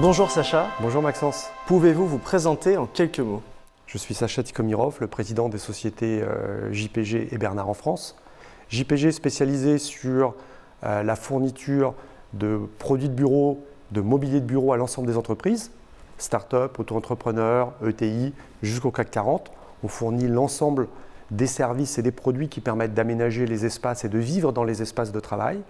Bonjour Sacha. Bonjour Maxence. Pouvez-vous vous présenter en quelques mots? Je suis Sacha Tikhomirov, le président des sociétés JPG et Bernard en France. JPG spécialisé sur la fourniture de produits de bureau, de mobilier de bureau à l'ensemble des entreprises, start-up, auto-entrepreneurs, ETI, jusqu'au CAC 40. On fournit l'ensemble des services et des produits qui permettent d'aménager les espaces et de vivre dans les espaces de travail.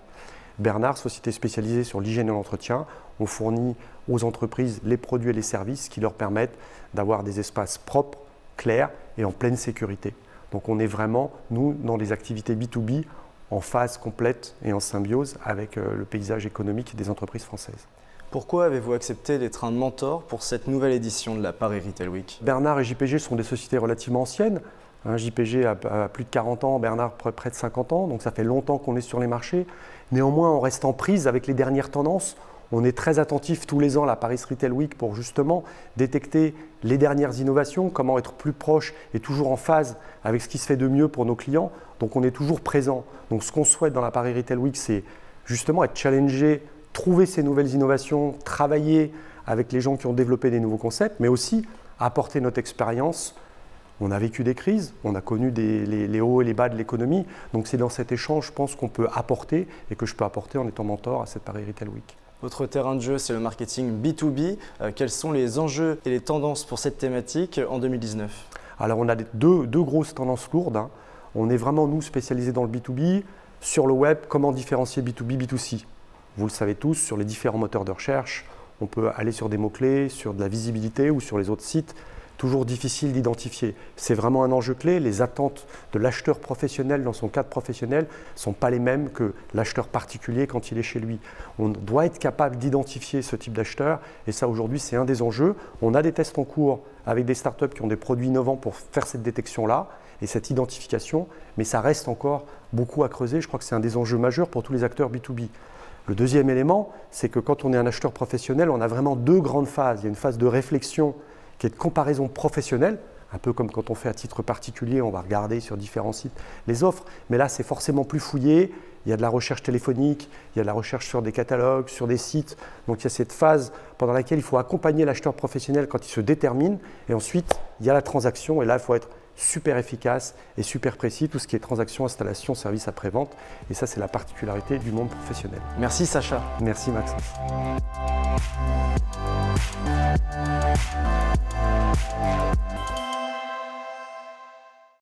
Bernard, société spécialisée sur l'hygiène et l'entretien, on fournit aux entreprises les produits et les services qui leur permettent d'avoir des espaces propres, clairs et en pleine sécurité. Donc on est vraiment, nous, dans les activités B2B, en phase complète et en symbiose avec le paysage économique des entreprises françaises. Pourquoi avez-vous accepté d'être un mentor pour cette nouvelle édition de la Paris Retail Week? Bernard et JPG sont des sociétés relativement anciennes. JPG a plus de 40 ans, Bernard près de 50 ans, donc ça fait longtemps qu'on est sur les marchés. Néanmoins, on reste en prise avec les dernières tendances. On est très attentif tous les ans à la Paris Retail Week pour justement détecter les dernières innovations, comment être plus proche et toujours en phase avec ce qui se fait de mieux pour nos clients. Donc on est toujours présent. Donc ce qu'on souhaite dans la Paris Retail Week, c'est justement être challengé, trouver ces nouvelles innovations, travailler avec les gens qui ont développé des nouveaux concepts, mais aussi apporter notre expérience. On a vécu des crises, on a connu les hauts et les bas de l'économie. Donc c'est dans cet échange, je pense, qu'on peut apporter et que je peux apporter en étant mentor à cette Paris Retail Week. Votre terrain de jeu, c'est le marketing B2B. Quels sont les enjeux et les tendances pour cette thématique en 2019? Alors on a deux grosses tendances lourdes. On est vraiment, nous, spécialisés dans le B2B. Sur le web, comment différencier B2B, B2C? Vous le savez tous, sur les différents moteurs de recherche, on peut aller sur des mots-clés, sur de la visibilité ou sur les autres sites. Toujours difficile d'identifier. C'est vraiment un enjeu clé. Les attentes de l'acheteur professionnel dans son cadre professionnel ne sont pas les mêmes que l'acheteur particulier quand il est chez lui. On doit être capable d'identifier ce type d'acheteur et ça aujourd'hui c'est un des enjeux. On a des tests en cours avec des startups qui ont des produits innovants pour faire cette détection-là et cette identification, mais ça reste encore beaucoup à creuser. Je crois que c'est un des enjeux majeurs pour tous les acteurs B2B. Le deuxième élément, c'est que quand on est un acheteur professionnel, on a vraiment deux grandes phases. Il y a une phase de réflexion qui est de comparaison professionnelle, un peu comme quand on fait à titre particulier, on va regarder sur différents sites les offres, mais là c'est forcément plus fouillé, il y a de la recherche téléphonique, il y a de la recherche sur des catalogues, sur des sites, donc il y a cette phase pendant laquelle il faut accompagner l'acheteur professionnel quand il se détermine, et ensuite il y a la transaction, et là il faut être super efficace et super précis, tout ce qui est transaction, installation, service après-vente, et ça c'est la particularité du monde professionnel. Merci Sacha. Merci Maxence. We'll be right back.